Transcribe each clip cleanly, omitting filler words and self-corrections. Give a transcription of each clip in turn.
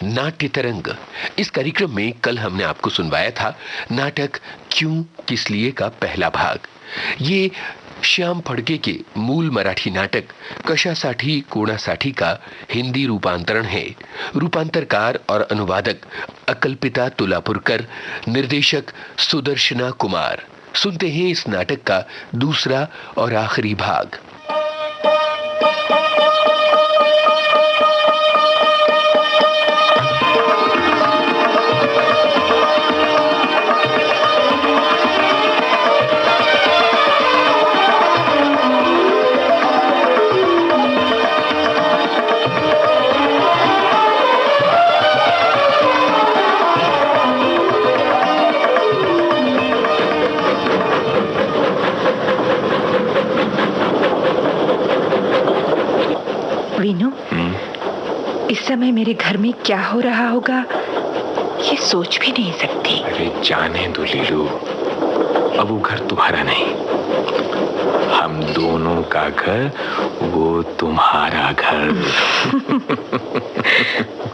नाट्य तरंग। इस कार्यक्रम में कल हमने आपको सुनवाया था नाटक क्यों किस लिए का पहला भाग। ये श्याम फडके के मूल मराठी नाटक कशासाठी कोणासाठी का हिंदी रूपांतरण है। रूपांतरकार और अनुवादक अकल्पिता तुलापुरकर, निर्देशक सुदर्शना कुमार। सुनते हैं इस नाटक का दूसरा और आखिरी भाग। वीनू, इस समय मेरे घर में क्या हो रहा होगा ये सोच भी नहीं सकती। अरे जाने दो लीलू, अब वो घर तुम्हारा नहीं, हम दोनों का घर, वो तुम्हारा घर।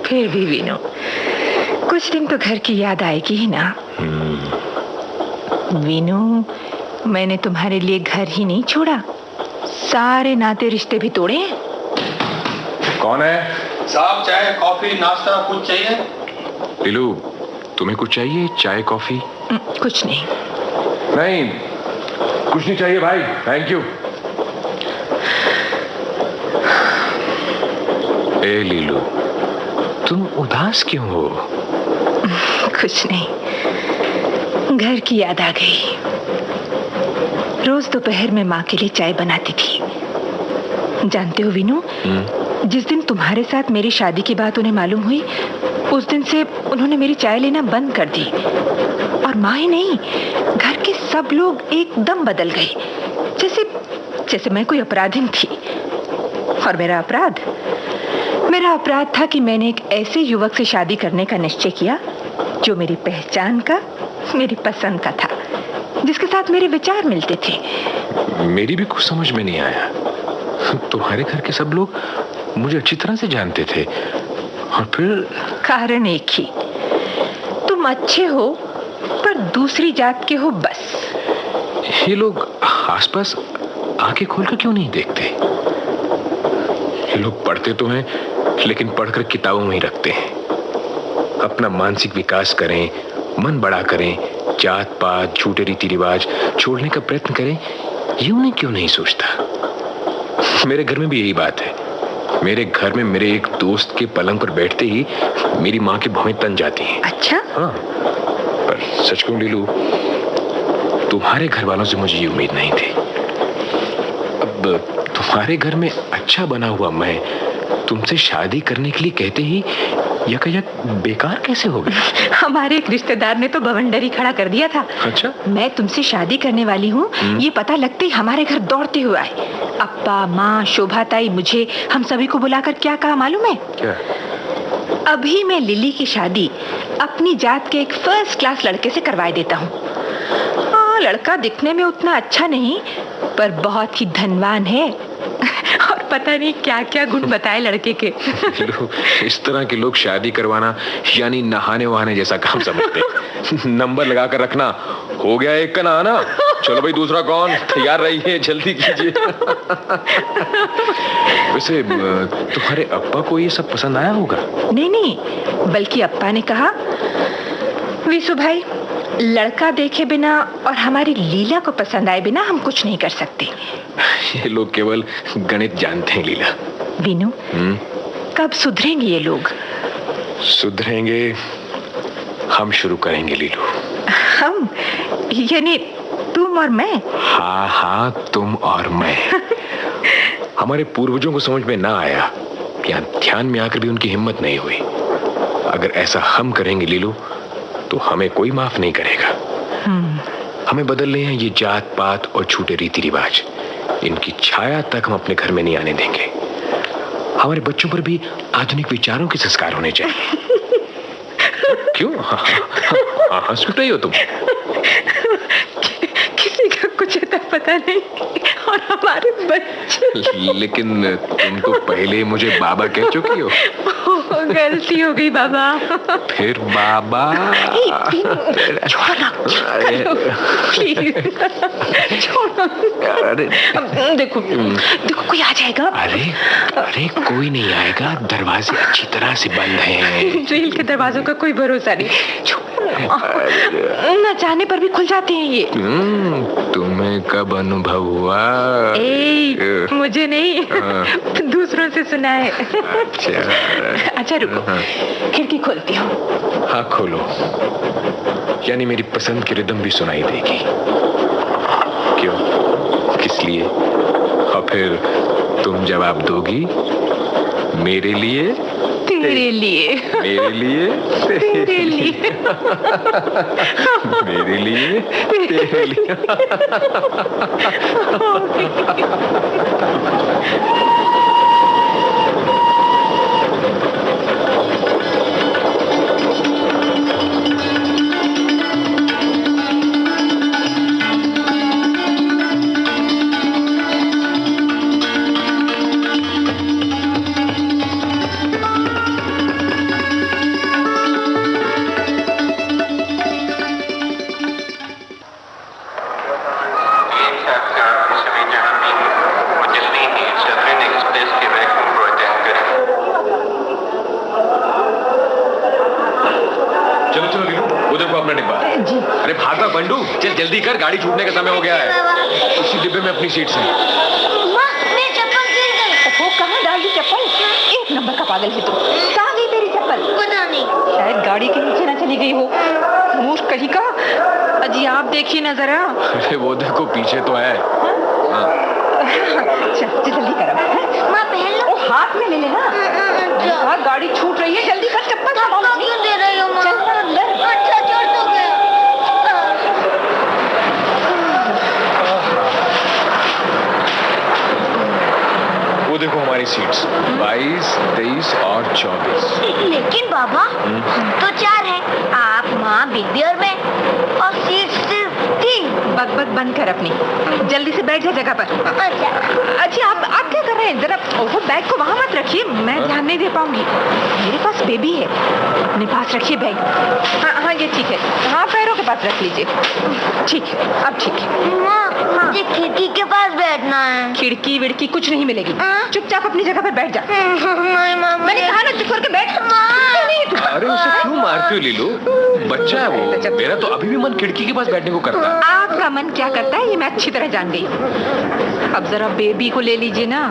फिर भी वीनू, कुछ दिन तो घर की याद आएगी ही ना। वीनू, मैंने तुम्हारे लिए घर ही नहीं छोड़ा, सारे नाते रिश्ते भी तोड़े हैं। कौन है? साहब, चाय कॉफी नाश्ता कुछ चाहिए? लीलू, तुम्हें कुछ चाहिए? चाय कॉफी? कुछ नहीं। नहीं, कुछ नहीं चाहिए भाई, थैंक यू। ए लीलू, तुम उदास क्यों हो? कुछ नहीं, घर की याद आ गई। रोज दोपहर में माँ के लिए चाय बनाती थी। जानते हो वीनू, जिस दिन तुम्हारे साथ मेरी शादी की बात उन्हें मालूम हुई, उस दिन से उन्होंने मेरी चाय लेना बंद कर दी। और माँ ही नहीं, घर के सब लोग एकदम बदल गए, जैसे मैं कोई अपराधिन थी। और मेरा अपराध था कि मैंने एक ऐसे युवक से शादी करने का निश्चय किया जो मेरी पहचान का, मेरी पसंद का था, जिसके साथ मेरे विचार मिलते थे। मेरी भी कुछ समझ में नहीं आया। तुम्हारे घर के सब लोग मुझे अच्छी तरह से जानते थे, और फिर कारण एक ही, तुम अच्छे हो पर दूसरी जात के हो बस। ये लोग आसपास आंखें खोलकर क्यों नहीं देखते? ये लोग पढ़ते तो हैं, लेकिन पढ़कर किताबों में ही रखते हैं। अपना मानसिक विकास करें, मन बड़ा करें, जात पात, झूठे रीति रिवाज छोड़ने का प्रयत्न करें, ये उन्हें क्यों नहीं सोचता? मेरे घर में भी यही बात है। मेरे घर में मेरे एक दोस्त के पलंग पर बैठते ही मेरी माँ की भौहें तन जाती हैं। अच्छा? हाँ, पर सच कहूं लीलू, तुम्हारे घर वालों से मुझे ये उम्मीद नहीं थी। अब तुम्हारे घर में अच्छा बना हुआ मैं तुमसे शादी करने के लिए कहते ही यकायक बेकार कैसे हो गई? हमारे एक रिश्तेदार ने तो बवंडरी खड़ा कर दिया था। अच्छा? मैं तुमसे शादी करने वाली हूँ ये पता लगते ही हमारे घर दौड़ते हुए आए। अप्पा, माँ, शोभा ताई, मुझे, हम सभी को बुलाकर क्या कहा मालूम है? क्या? अभी मैं लिली की शादी अपनी जात के एक फर्स्ट क्लास लड़के से करवा देता हूँ। लड़का दिखने में उतना अच्छा नहीं, पर बहुत ही धनवान है। और पता नहीं क्या क्या गुण बताए लड़के के। इस तरह के लोग शादी करवाना यानी नहाने वहाने जैसा काम समझते। नंबर लगा कर रखना, हो गया एक का नहाना, चलो भाई दूसरा कौन, तैयार रहिए, जल्दी कीजिए। वैसे तुम्हारे अप्पा को ये सब पसंद आया होगा? नहीं, बल्कि अप्पा ने कहा, विशु भाई, लड़का देखे बिना और हमारी लीला को पसंद आए बिना हम कुछ नहीं कर सकते। ये लोग केवल गणित जानते हैं लीला। वीनू, कब सुधरेंगे ये लोग? सुधरेंगे, हम शुरू करेंगे लीलू। हम यानी तुम और मैं? हाँ, तुम और मैं। हमारे पूर्वजों को समझ में ना आया, यहाँ ध्यान में आकर भी उनकी हिम्मत नहीं हुई। अगर ऐसा हम करेंगे लीलू, तो हमें कोई माफ नहीं करेगा। हमें बदलने हैं ये जात पात और झूठे रीति रिवाज। इनकी छाया तक हम अपने घर में नहीं आने देंगे। हमारे बच्चों पर भी आधुनिक विचारों के संस्कार होने चाहिए। क्यों? हंस रही हो तुम? किसी का कुछ तो पता नहीं, और हमारे बच्चे। लेकिन तुम तो पहले मुझे बाबा कह चुकी हो। गलती हो गई बाबा। फिर बाबा छोड़ो प्लीज, छोड़ो। अरे देखो देखो कोई आ जाएगा। अरे अरे कोई नहीं आएगा, दरवाजे अच्छी तरह से बंद हैं। जेल के दरवाजों का कोई भरोसा नहीं, न चाहने पर भी खुल जाते हैं ये। तुम्हें कब अनुभव हुआ? मुझे नहीं, दूसरों से सुना है। अच्छा रुको, खिड़की खोलती हूँ। हाँ खोलो, यानी मेरी पसंद की रिदम भी सुनाई देगी। क्यों, किस लिए? और फिर तुम जवाब दोगी? मेरे लिए, तेरे लिए, मेरे लिए, तेरे लिए, मेरे लिए, तेरे लिए। अरे भागा बंडू, चल जल्दी कर, गाड़ी छूटने का समय हो गया है। उसी डिब्बे में अपनी सीट से। माँ, मेरी चप्पल गिर गई। वो कहाँ डाल दी चप्पल? एक नंबर का पागल है तू। कहाँ गई तेरी चप्पल? पता नहीं, शायद गाड़ी के नीचे ना चली गई हो। मूर्ख कहीं का। अजी आप देखिए ना जरा। अरे वो देखो पीछे तो है। चल जल्दी कर अब। माँ पहन लो। हाथ में ले लेना। गाड़ी छूट रही है, जल्दी कर चप्पल। क्यों दे रही हो माँ? चल ना अंदर। अच्छा चढ़ तो गया। वो देखो हमारी सीट्स 22, 23 और 24। लेकिन बाबा हम तो 4 हैं, आप, माँ, बीबी और मैं, और सीट सिर्फ 3। बक बंद कर अपनी, जल्दी से बैठ जा जगह पर। अच्छा अच्छा आप क्या कर रहे हैं? जरा वो बैग को वहाँ मत रखिए, मैं ध्यान नहीं दे पाऊंगी। मेरे पास बेबी है, अपने पास रखिए बैग। हाँ ये ठीक है, हाँ पैरों के पास रख लीजिए। ठीक है, अब ठीक है। माँ, मुझे खिड़की के पास बैठना है। खिड़की विड़की कुछ नहीं मिलेगी, चुपचाप अपनी जगह पर बैठ जा। नहीं माँ, मैंने कहा ना चुप करके बैठ। अरे उसे क्यों मारते हो लीलू? बच्चा है वो। मेरा तो अभी भी मन खिड़की के पास बैठने को करता है। आपका मन क्या करता है ये मैं अच्छी तरह जान गई हूँ। अब जरा बेबी को ले लीजिए ना।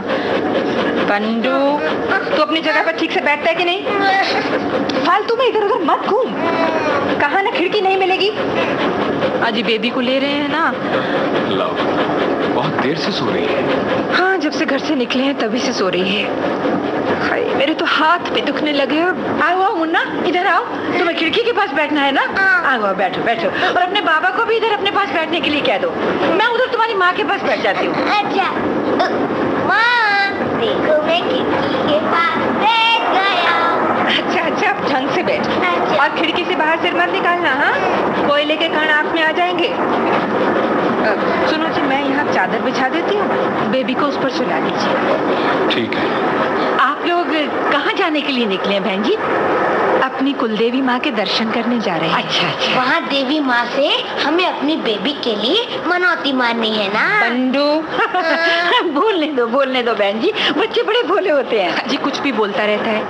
बंडू, तू अपनी जगह पर ठीक से बैठता है कि नहीं? फालतू में इधर उधर मत घूम। कहा ना खिड़की नहीं मिलेगी। आज बेबी को ले रहे हैं ना। लाओ, बहुत देर से सो रही है। हाँ, जब से घर से निकले हैं तभी से सो रही है। मेरे तो हाथ पे दुखने लगे। आओ मुन्ना, इधर आओ। तुम्हें खिड़की के पास बैठना है ना? आओ बैठो बैठो। और अपने बाबा को भी इधर अपने पास बैठने के लिए कह दो। मैं उधर तुम्हारी माँ के पास बैठ जाती हूँ। अच्छा माँ, देखो मैं खिड़की के पास बैठ गया। अच्छा अब ढंग से बैठ। और खिड़की से बाहर सिर मत निकालना। हाँ, कोयले के कण आँख में आ जाएंगे। सुनो जी, मैं यहाँ चादर बिछा देती हूँ, बेबी को उस पर सुला लीजिए। ठीक है। आप लोग कहाँ जाने के लिए निकले हैं बहन जी? अपनी कुलदेवी माँ के दर्शन करने जा रहे हैं। अच्छा। वहाँ देवी माँ से हमें अपनी बेबी के लिए मनौती मारनी है ना? बंडू बोलने दो बहन जी, बच्चे बड़े भोले होते हैं। जी कुछ भी बोलता रहता है।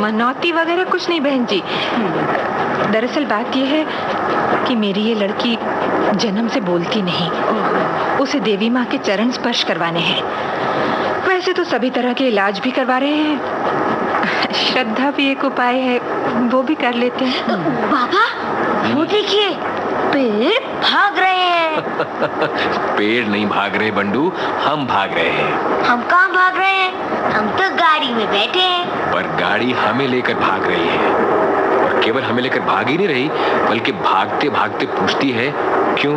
मनौती वगैरह कुछ नहीं बहन जी। दरअसल बात यह है कि मेरी ये लड़की जन्म से बोलती नहीं, उसे देवी माँ के चरण स्पर्श करवाने हैं। वैसे तो सभी तरह के इलाज भी करवा रहे हैं, श्रद्धा भी एक उपाय है, वो भी कर लेते हैं। बाबा वो देखिए, पेड़ भाग रहे हैं। पेड़ नहीं भाग रहे बंडू, हम भाग रहे हैं। हम कहाँ भाग रहे हैं? हम तो गाड़ी में बैठे हैं। पर गाड़ी हमें लेकर भाग रही है। और केवल हमें लेकर भाग ही नहीं रही, बल्कि भागते भागते पूछती है, क्यों,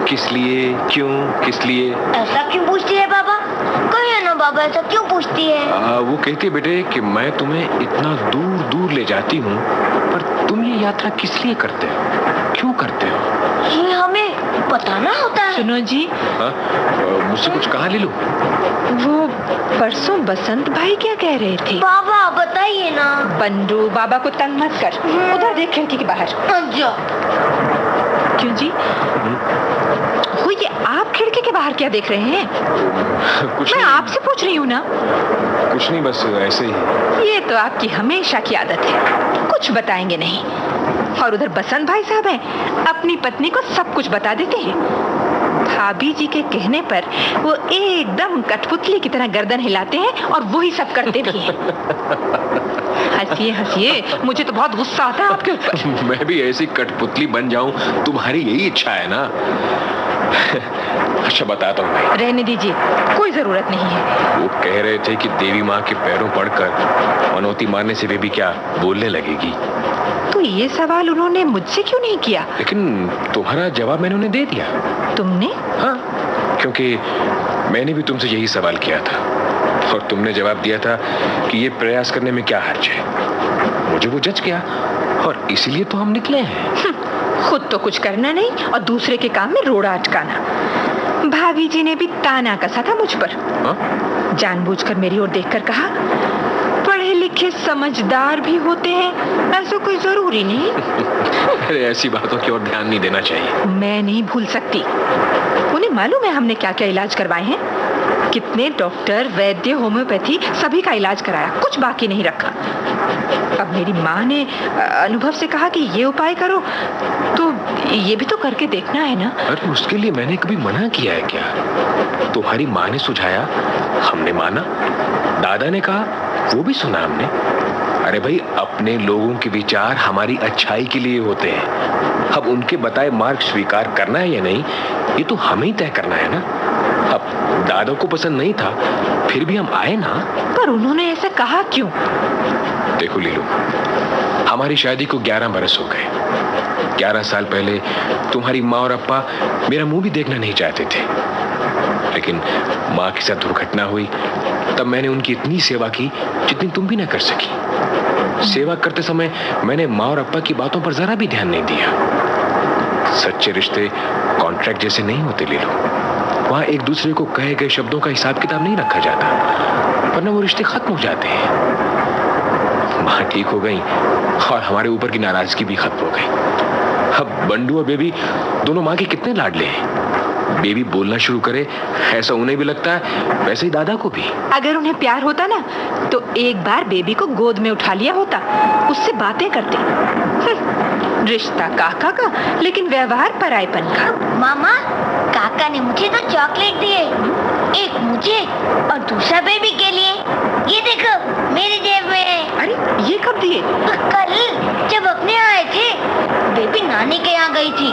किस लिए, क्यों, किस लिए। ऐसा क्यों पूछती है बाबा? कहिए ना बाबा, ऐसा क्यों पूछती है? वो कहती है बेटे कि मैं तुम्हें इतना दूर दूर ले जाती हूँ, पर तुम ये यात्रा किस लिए करते हो, क्यों करते हो? ये हमें बताना होता है। सुनो जी, मुझसे कुछ कहा लीलू? वो परसों बसंत भाई क्या कह रहे थे? बाबा बताइए ना। बंडू, बाबा को तंग मत कर। उधर देख खिड़की के बाहर। अच्छा। क्यों जी? वो ये आप खिड़की के बाहर क्या देख रहे हैं? कुछ मैं आपसे पूछ रही हूँ ना। कुछ नहीं, बस ऐसे ही। ये तो आपकी हमेशा की आदत है, कुछ बताएंगे नहीं। और उधर बसंत भाई साहब हैं, अपनी पत्नी को सब कुछ बता देते हैं। भाभी जी के कहने पर वो एकदम कठपुतली की तरह गर्दन हिलाते हैं और वही सब करते भी हैं। हंसिए हंसिए, मुझे तो बहुत गुस्सा आता है आपके ऊपर। मैं भी ऐसी कठपुतली बन जाऊं, तुम्हारी यही इच्छा है ना? अच्छा बताता हूँ भाई। रहने दीजिए, कोई जरूरत नहीं है। वो कह रहे थे कि देवी माँ के पैरों पड़कर मनौती मारने से बेबी क्या बोलने लगेगी। तो ये सवाल उन्होंने मुझसे क्यों नहीं किया? लेकिन तुम्हारा जवाब मैंने उन्हें दे दिया। तुमने? हाँ, क्योंकि मैंने भी तुमसे यही सवाल किया था और तुमने जवाब दिया था कि ये प्रयास करने में क्या हर्ज है। मुझे वो जज किया और इसीलिए तो हम निकले हैं। खुद तो कुछ करना नहीं और दूसरे के काम में रोड़ा अटकाना। भाभी जी ने भी ताना कसा था मुझ पर। जानबूझकर मेरी ओर देखकर कहा, पढ़े लिखे समझदार भी होते हैं, ऐसा कोई जरूरी नहीं। अरे ऐसी बातों की ओर ध्यान नहीं देना चाहिए। मैं नहीं भूल सकती। उन्हें मालूम है हमने क्या क्या इलाज करवाए हैं। कितने डॉक्टर, वैद्य, होम्योपैथी, सभी का इलाज कराया, कुछ बाकी नहीं रखा। अब मेरी माँ ने अनुभव से कहा कि ये उपाय करो, तो ये भी तो करके देखना है ना। अरे उसके लिए मैंने कभी मना किया है क्या? तुम्हारी माँ ने सुझाया, हमने माना। दादा ने कहा, वो भी सुना हमने। अरे भाई, अपने लोगों के विचार हमारी अच्छाई के लिए होते हैं। अब उनके बताए मार्ग स्वीकार करना है या नहीं, ये तो हमें ही तय करना है ना। अब दादा को पसंद नहीं था, फिर भी हम आए ना। पर उन्होंने ऐसा कहा क्यों? देखो लीलू, हमारी शादी को 11 बरस हो गए। 11 साल पहले तुम्हारी माँ और अप्पा मेरा मुंह भी देखना नहीं चाहते थे, लेकिन माँ के साथ दुर्घटना हुई, तब मैंने उनकी इतनी सेवा की जितनी तुम भी ना कर सकी। सेवा करते समय मैंने माँ और अप्पा की बातों पर जरा भी ध्यान नहीं दिया। सच्चे रिश्ते कॉन्ट्रैक्ट जैसे नहीं होते लीलू। वहां एक दूसरे को कहे गए शब्दों का हिसाब किताब नहीं रखा जाता, वरना वो रिश्ते खत्म हो जाते हैं। माँ ठीक हो गई और हमारे ऊपर की नाराजगी भी खत्म हो गई। अब बंडू और बेबी दोनों माँ के कितने लाडले हैं। बेबी बोलना शुरू करे, ऐसा उन्हें भी लगता है, वैसे ही दादा को भी। अगर उन्हें प्यार होता ना, तो एक बार बेबी को गोद में उठा लिया होता, उससे बातें करते। रिश्ता काका का, लेकिन व्यवहार परायपन का। मामा, काका ने मुझे तो चॉकलेट दिए, एक मुझे और दूसरा बेबी के लिए। ये देखो, मेरी जेब में है। अरे ये कब दिए? कल जब अपने आए थे, बेबी नानी के यहाँ गई थी,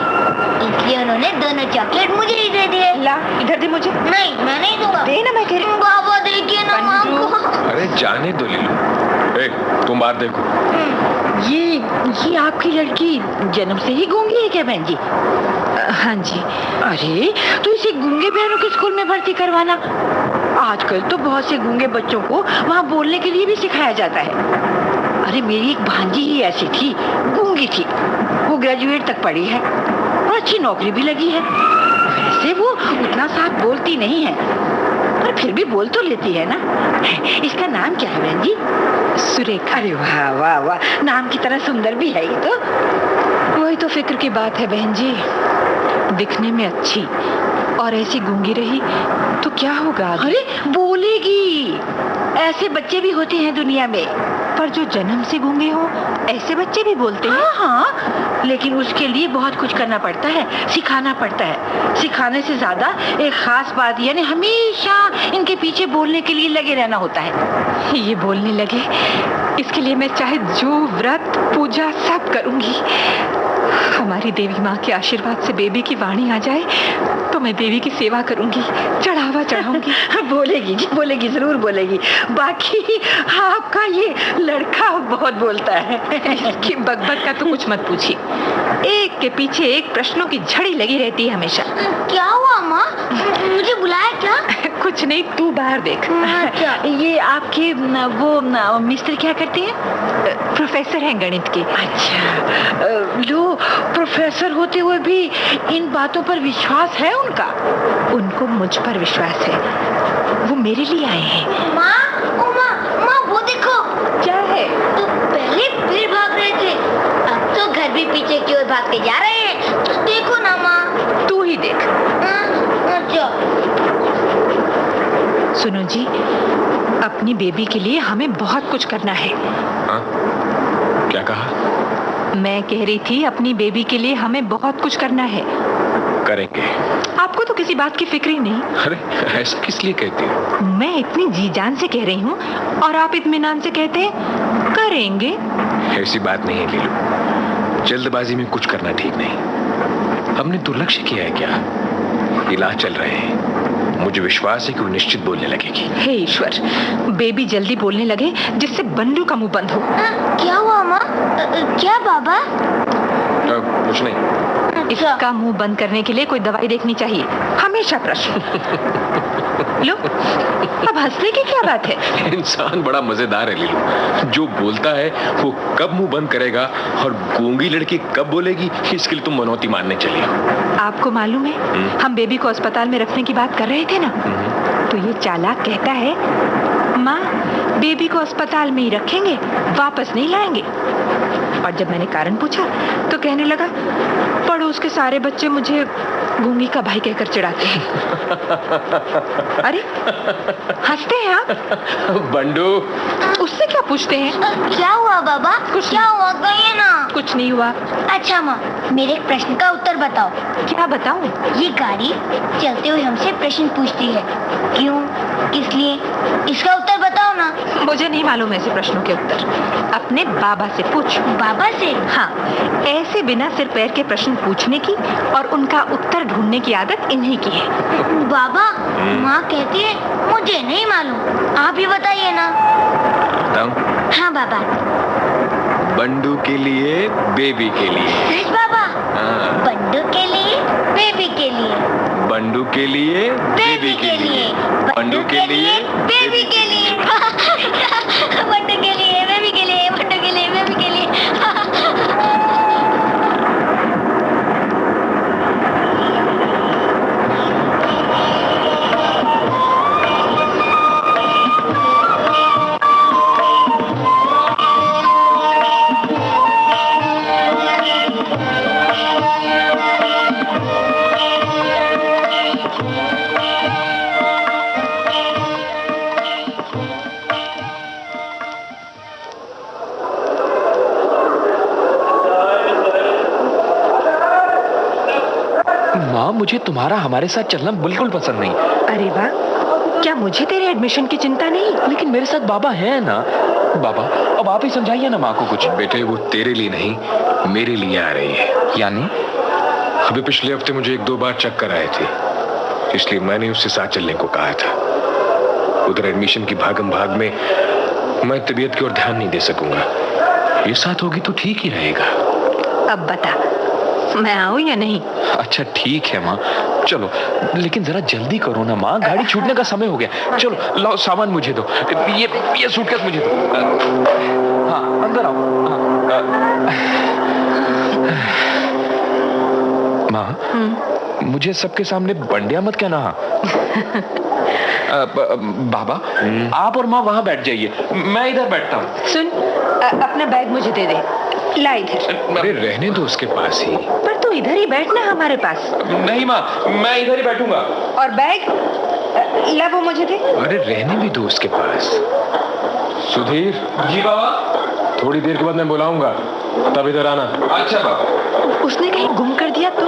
इसलिए उन्होंने दोनों चॉकलेट मुझे ही दे दिए। ला, इधर दे मुझे। नहीं, मैं नहीं दूंगा। दे ना, मैं कह रही हूँ। बाबा देखिए ना माँ को। अरे जाने दो लीलू, तुम बात देखो। ये आपकी लड़की जन्म से ही गूंगी है क्या बहन जी? हाँ जी। अरे तो इसे गूंगे बहनों के स्कूल में भर्ती करवाना। आजकल तो बहुत से गूंगे बच्चों को वहाँ बोलने के लिए भी सिखाया जाता है। अरे मेरी एक भांजी ही ऐसी थी, गूंगी थी। वो ग्रेजुएट तक पढ़ी है और अच्छी नौकरी भी लगी है। वैसे वो उतना साफ बोलती नहीं है, पर फिर भी बोल तो लेती है ना। इसका नाम क्या है बहन जी? सुरेखा। अरे वाह वाह वाह, नाम की तरह सुंदर भी है ये तो। वही तो फिक्र की बात है बहन जी, दिखने में अच्छी और ऐसी गूंगी रही तो क्या होगा? अरे बोलेगी, ऐसे बच्चे भी होते हैं दुनिया में। पर जो जन्म से गूंगे हो, ऐसे बच्चे भी बोलते हैं। हाँ, लेकिन उसके लिए बहुत कुछ करना पड़ता है, सिखाना पड़ता है। सिखाने से ज्यादा एक खास बात, यानी हमेशा इनके पीछे बोलने के लिए लगे रहना होता है। ये बोलने लगे, इसके लिए मैं चाहे जो व्रत पूजा सब करूंगी। हमारी देवी माँ के आशीर्वाद से बेबी की वाणी आ जाए तो मैं देवी की सेवा करूंगी, चढ़ावा चढ़ाऊंगी। बोलेगी जी, बोलेगी, जरूर बोलेगी। बाकी आपका ये लड़का बहुत बोलता है। इसकी बकबक का तो कुछ मत पूछिए, एक के पीछे एक प्रश्नों की झड़ी लगी रहती है हमेशा। क्या हुआ माँ, मुझे बुलाया क्या? कुछ नहीं, तू बाहर देख। क्या? ये आपके वो मिस्टर क्या करते हैं? प्रोफेसर हैं गणित के। अच्छा, लो, प्रोफेसर होते हुए भी इन बातों पर विश्वास है उनका? उनको मुझ पर विश्वास है, वो मेरे लिए आए हैं। माँ, ओ माँ, माँ वो देखो। क्या है? तो पहले फिर भाग रहे थे, अब तो घर भी पीछे की ओर भाग के जा रहे हैं। तो देखो ना माँ। तू ही देख। अच्छा। सुनो जी, अपनी बेबी के लिए हमें बहुत कुछ करना है। हाँ? क्या कहा? मैं कह रही थी अपनी बेबी के लिए हमें बहुत कुछ करना है। करेंगे। आपको तो किसी बात की फिक्र ही नहीं। अरे ऐसा किस लिए कहती हो? मैं इतनी जी जान से कह रही हूँ और आप इत्मीनान से कहते हैं करेंगे। ऐसी बात नहीं है लीलू, जल्दबाजी में कुछ करना ठीक नहीं। हमने दुर्लक्ष्य किया है क्या? इलाज चल रहे हैं, मुझे विश्वास है कि वो निश्चित बोलने लगेगी। हे ईश्वर, बेबी जल्दी बोलने लगे जिससे बंडू का मुंह बंद हो। क्या हुआ माँ? क्या बाबा? कुछ नहीं। इसका मुंह बंद करने के लिए कोई दवाई देखनी चाहिए, हमेशा प्रश्न। लो, अब हंसने की क्या बात है? इंसान बड़ा मजेदार है लीलू, जो बोलता है वो कब मुंह बंद करेगा और गूंगी लड़की कब बोलेगी, इसके लिए तुम मनौती मानने चली हो। आपको मालूम है, हम बेबी को अस्पताल में रखने की बात कर रहे थे ना, तो ये चालाक कहता है माँ बेबी को अस्पताल में ही रखेंगे, वापस नहीं लाएंगे। और जब मैंने कारण पूछा तो कहने लगा पड़ोस के सारे बच्चे मुझे गूंगी का भाई कहकर चिढ़ाते हैं। अरे हंसते हैं आप? बंडू, उससे क्या पूछते हैं? क्या हुआ बाबा? कुछ क्या हुआ, कहिए ना। कुछ नहीं हुआ। अच्छा माँ, मेरे एक प्रश्न का उत्तर बताओ। क्या बताऊं? ये गाड़ी चलते हुए हमसे प्रश्न पूछती है, क्यों, किस लिए? इसका उत्तर बताओ ना। मुझे नहीं मालूम ऐसे प्रश्नों के उत्तर, अपने बाबा से पूछ। बाबा से? हाँ, ऐसे बिना सिर पैर के प्रश्न पूछने की और उनका उत्तर ढूंढने की आदत इन्हीं की है। बाबा, माँ कहती है मुझे नहीं मालूम, आप ही बताइए ना। बताऊं? हाँ बाबा। बंडू के लिए, बेबी के लिए। सच बाबा? हाँ। बंडू के लिए, बेबी के लिए। बंडू के लिए, बेबी के लिए। बंडू के लिए, बेबी के लिए। बंडू के लिए, बेबी के लिए, बंडू के लिए, बेबी के लिए। मुझे तुम्हारा हमारे साथ चलना बिल्कुल पसंद नहीं। अरे वाह, क्या मुझे तेरे एडमिशन की चिंता नहीं? लेकिन मेरे साथ बाबा है ना। बाबा, अब आप ही समझाइए ना माँ को कुछ। बेटे, वो तेरे लिए नहीं, मेरे लिए आ रही है। यानी? अभी पिछले हफ्ते मुझे 1-2 बार चक्कर आए थे, इसलिए मैंने उससे साथ चलने को कहा था। उधर एडमिशन की भागम भाग में मैं तबीयत की ओर ध्यान नहीं दे सकूंगा। ये साथ होगी तो ठीक ही रहेगा। अब बता, मैं आऊं या नहीं? अच्छा ठीक है माँ, चलो, लेकिन जरा जल्दी करो ना माँ, गाड़ी छूटने का समय हो गया। चलो लाओ, सामान मुझे दो, ये सूटकेस मुझे दो। हाँ, अंदर आओ। माँ, मुझे सबके सामने बंडिया मत कहना। बाबा, आप और माँ वहाँ बैठ जाइए, मैं इधर बैठता हूँ। सुन, अपना बैग मुझे दे दे, ला इधर। अरे रहने दो उसके पास ही। पर तू इधर ही बैठना हमारे पास। नहीं माँ, मैं इधर ही बैठूंगा। और बैग ला, वो मुझे दे। अरे रहने भी दो उसके पास। सुधीर। जी बाबा। थोड़ी देर के बाद मैं बुलाऊंगा, तब इधर आना। अच्छा बाबा। उसने कहीं गुम कर दिया तो?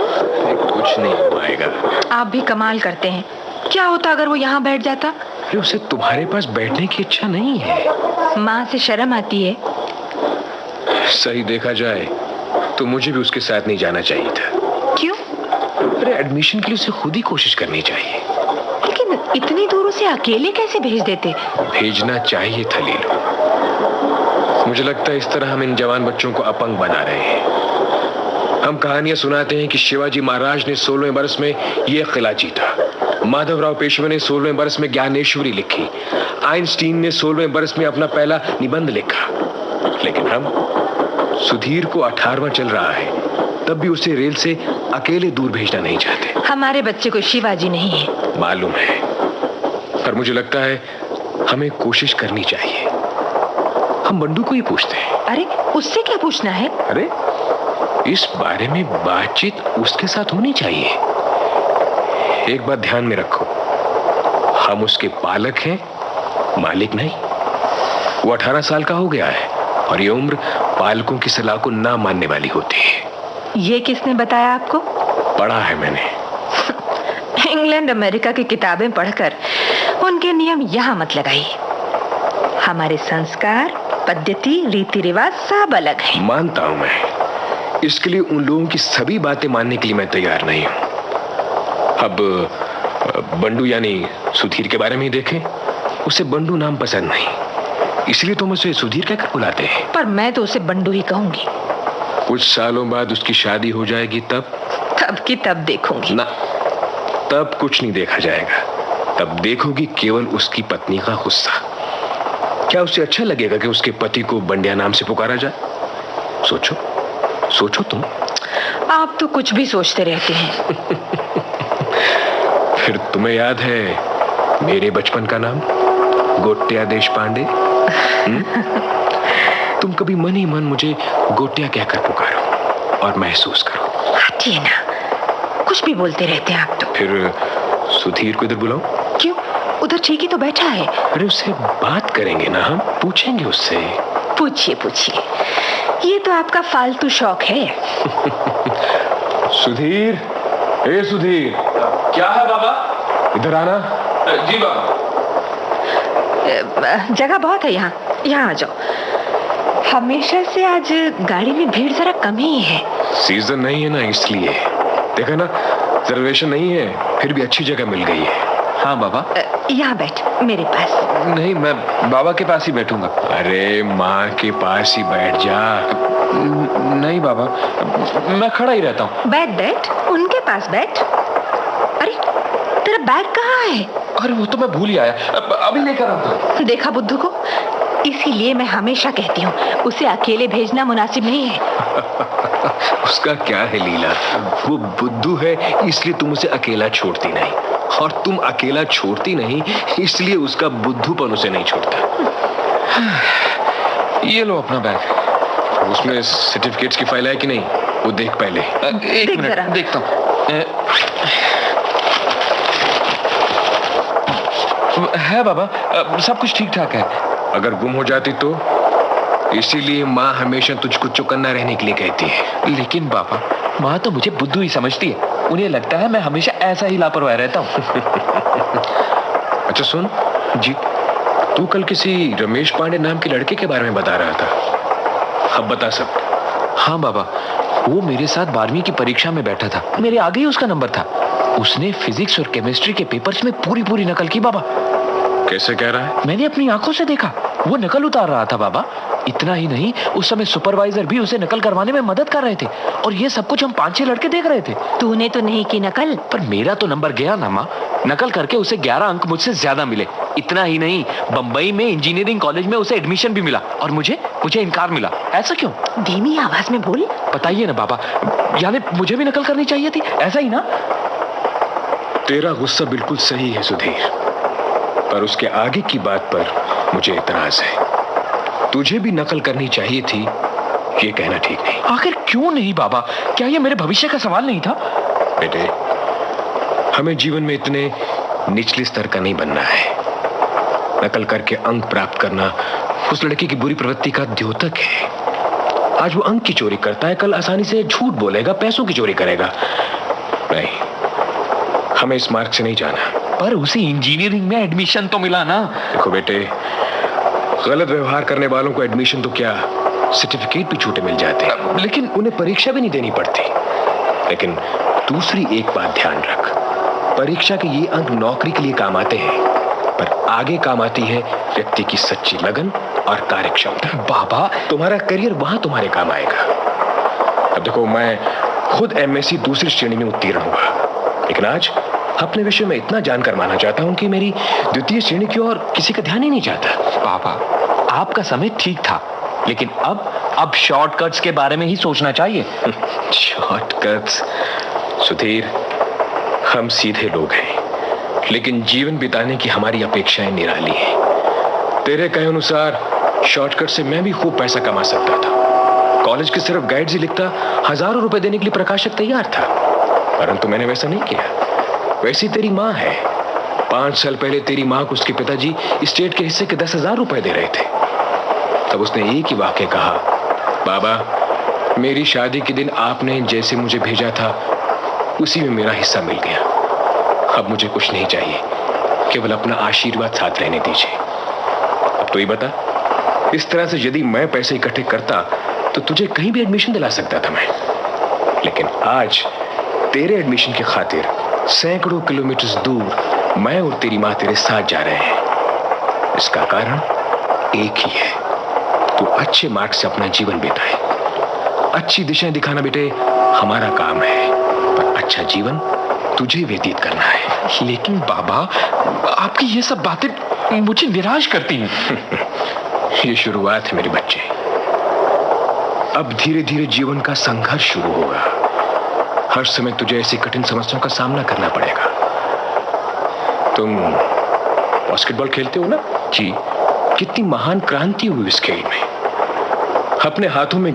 कुछ नहीं हुआएगा। आप भी कमाल करते हैं। क्या होता अगर वो यहाँ बैठ जाता? अरे उसे तुम्हारे पास बैठने की इच्छा नहीं है। माँ से शर्म आती है। सही देखा जाए तो मुझे भी उसके साथ नहीं जाना चाहिए था। क्यों? अरे एडमिशन के लिए उसे खुद ही कोशिश करनी चाहिए। लेकिन इतनी दूर उसे अकेले कैसे भेज देते? भेजना चाहिए था लीलो। मुझे लगता है इस तरह हम इन जवान बच्चों को अपंग बना रहे हैं। हम कहानियां सुनाते हैं कि शिवाजी महाराज ने 16वें बरस में यह किला जीता, माधवराव पेशवे ने 16वें बरस में ज्ञानेश्वरी लिखी, आइंस्टीन ने 16वें बरस में अपना पहला निबंध लिखा। लेकिन हम, सुधीर को 18वां चल रहा है, तब भी उसे रेल से अकेले दूर भेजना नहीं चाहते। हमारे बच्चे को शिवाजी नहीं है। मालूम है, पर मुझे लगता है हमें कोशिश करनी चाहिए। हम बंडू को ही पूछते हैं। अरे उससे क्या पूछना है? अरे इस बारे में बातचीत उसके साथ होनी चाहिए। एक बात ध्यान में रखो, हम उसके पालक हैं, मालिक नहीं। वो 18 साल का हो गया है और ये उम्र पालकों की सलाह को ना मानने वाली होती है। ये किसने बताया आपको? पढ़ा है मैंने। इंग्लैंड अमेरिका की किताबें पढ़कर उनके नियम यहाँ मत लगाइए। हमारे संस्कार, पद्धति, रीति रिवाज सब अलग है। मानता हूं मैं, इसके लिए उन लोगों की सभी बातें मानने के लिए मैं तैयार नहीं हूं। अब बंडू यानी सुधीर के बारे में ही देखें। उसे बंडू नाम पसंद नहीं, इसलिए तो हम उसे सुधीर कहकर बुलाते हैं। पर मैं तो उसे बंडू ही कहूंगी। कुछ सालों बाद उसकी शादी हो जाएगी, तब की तब देखूंगी ना। तब कुछ नहीं देखा जाएगा, तब देखोगी केवल उसकी पत्नी का गुस्सा। क्या उसे अच्छा लगेगा कि उसके पति को बंडिया नाम से पुकारा जाए? सोचो सोचो तुम। आप तो कुछ भी सोचते रहते हैं। फिर तुम्हें याद है मेरे बचपन का नाम, गोटिया देशपांडे? तुम कभी मन ही मन मुझे गोटिया कहकर पुकारो और महसूस करो। हटिए ना, कुछ भी बोलते रहते हैं आप तो। फिर सुधीर को इधर बुलाओ। क्यों? उधर ठीक ही तो बैठा है। अरे उससे बात करेंगे ना, हम पूछेंगे उससे। पूछिए पूछिए, ये तो आपका फालतू शौक है। सुधीर, ए सुधीर। क्या है बाबा? इधर आना। जी बाबा। जगह बहुत है यहाँ, यहाँ आ जाओ। हमेशा से आज गाड़ी में भीड़ जरा कम ही है। सीजन नहीं है ना, इसलिए। देखा ना, रिजर्वेशन नहीं है, फिर भी अच्छी जगह मिल गई है। हाँ बाबा। यहाँ बैठ मेरे पास। नहीं, मैं बाबा के पास ही बैठूंगा। अरे माँ के पास ही बैठ जा। नहीं बाबा, मैं खड़ा ही रहता हूँ। बैठ बैठ, उनके पास बैठ। अरे तेरा बैग कहाँ है? अरे वो तो मैं भूल ही आया, अभी लेकर आता हूँ। देखा बुद्धू को? इसीलिए मैं हमेशा कहती हूँ उसे अकेले भेजना मुनासिब नहीं है। उसका क्या है लीला, वो बुद्धू है इसलिए तुम उसे अकेला छोड़ती नहीं, और तुम अकेला छोड़ती नहीं इसलिए उसका बुद्धूपन उसे नहीं छोड़ता। ये लो अपना बैग। उसमें सर्टिफिकेट्स की फाइल है कि नहीं, वो देख पहले। एक देख मिनट, जरा। देखता हूँ। है बाबा, सब कुछ ठीक ठाक है। अगर गुम हो जाती तो? इसीलिए माँ हमेशा तुझको चौकन्ना रहने के लिए कहती है। लेकिन बाबा, माँ तो मुझे बुद्धू ही समझती है। उन्हें लगता है मैं हमेशा ऐसा ही लापरवाह रहता हूँ। अच्छा सुन जी। तू कल किसी रमेश पांडे नाम के लड़के के बारे में बता रहा था, अब बता सब। हाँ बाबा, वो मेरे साथ 12वीं की परीक्षा में बैठा था, मेरे आगे ही उसका नंबर था। उसने फिजिक्स और केमिस्ट्री के पेपर्स में पूरी नकल की बाबा। कैसे कह रहा है? मैंने अपनी आंखों से देखा, वो नकल उतार रहा था बाबा। इतना ही नहीं, उस समय सुपरवाइजर भी उसे नकल करवाने में मदद कर रहे थे, और ये सब कुछ हम 5-6 लड़के देख रहे थे। तूने तो नहीं की नकल? पर मेरा तो नंबर गया ना माँ। नकल करके उसे 11 अंक मुझसे ज्यादा मिले। इतना ही नहीं, बंबई में इंजीनियरिंग कॉलेज में उसे एडमिशन भी मिला, और मुझे इनकार मिला। ऐसा क्यों? धीमी आवाज में बोल। बताइए ना बाबा, यानी मुझे भी नकल करनी चाहिए थी, ऐसा ही ना? तेरा गुस्सा बिल्कुल सही है सुधीर, पर उसके आगे की बात पर मुझे इतराज है। तुझे भी नकल करनी चाहिए थी, ये कहना ठीक नहीं। आखिर क्यों नहीं बाबा? क्या ये मेरे भविष्य का सवाल नहीं था? बेटे, हमें जीवन में इतने निचले स्तर का नहीं बनना है। नकल करके अंक प्राप्त करना उस लड़के की बुरी प्रवृत्ति का द्योतक है। आज वो अंक की चोरी करता है, कल आसानी से झूठ बोलेगा, पैसों की चोरी करेगा। नहीं, हमें इस मार्ग से नहीं जाना। पर उसे इंजीनियरिंग में एडमिशन तो मिला ना। देखो बेटे, गलत व्यवहार करने वालों को एडमिशन तो क्या, सर्टिफिकेट भी छूटे मिल जाते हैं, लेकिन उन्हें परीक्षा भी नहीं देनी पड़ती। लेकिन दूसरी एक बात ध्यान रख, परीक्षा के ये अंक नौकरी के लिए काम आते हैं, पर आगे काम आती है व्यक्ति की सच्ची लगन और कार्यक्षमता। बाबा, तुम्हारा करियर वहां तुम्हारे काम आएगा। अब देखो, मैं खुद एमएससी दूसरी श्रेणी में उत्तीर्ण हुआ, लेकिन आज अपने विषय में इतना जानकर माना चाहता हूं कि मेरी द्वितीय श्रेणी की ओर किसी का ध्यान ही नहीं जाता। पापा, आपका समय ठीक था, लेकिन अब शॉर्टकट्स के बारे में ही सोचना चाहिए। शॉर्टकट्स? सुधीर, हम सीधे लोग हैं, लेकिन जीवन बिताने की हमारी अपेक्षाएं निराली हैं। तेरे कहे अनुसार शॉर्टकट से मैं भी खूब पैसा कमा सकता था। कॉलेज के सिर्फ गाइड्स ही लिखता, हजारों रुपए देने के लिए प्रकाशक तैयार था, परंतु मैंने वैसा नहीं किया। वैसी तेरी माँ है। 5 साल पहले तेरी माँ को उसके पिताजी स्टेट के हिस्से के 10,000 रुपए दे रहे थे। तब उसने एक ही वाक्य कहा, बाबा, मेरी शादी के दिन आपने जैसे मुझे भेजा था उसी में मेरा हिस्सा मिल गया। अब मुझे कुछ नहीं चाहिए, केवल अपना आशीर्वाद साथ रहने दीजिए। अब तो ये बता, इस तरह से यदि मैं पैसे इकट्ठे करता तो तुझे कहीं भी एडमिशन दिला सकता था मैं, लेकिन आज तेरे एडमिशन की खातिर सैकड़ों किलोमीटर दूर मैं और तेरी माँ तेरे साथ जा रहे हैं। इसका कारण एक ही है, तू अच्छे मार्ग से अपना जीवन बिताए। अच्छी दिशाएं दिखाना बेटे हमारा काम है, पर अच्छा जीवन तुझे व्यतीत करना है। लेकिन बाबा, आपकी ये सब बातें मुझे निराश करती हैं। ये शुरुआत है मेरे बच्चे, अब धीरे धीरे जीवन का संघर्ष शुरू होगा। हर समय तुझे ऐसी कठिन समस्याओं का सामना करना पड़ेगा। तुम बास्केटबॉल खेलते हो ना? जी। कितनी महान क्रांति हुई इस खेल में। अपने हाथों में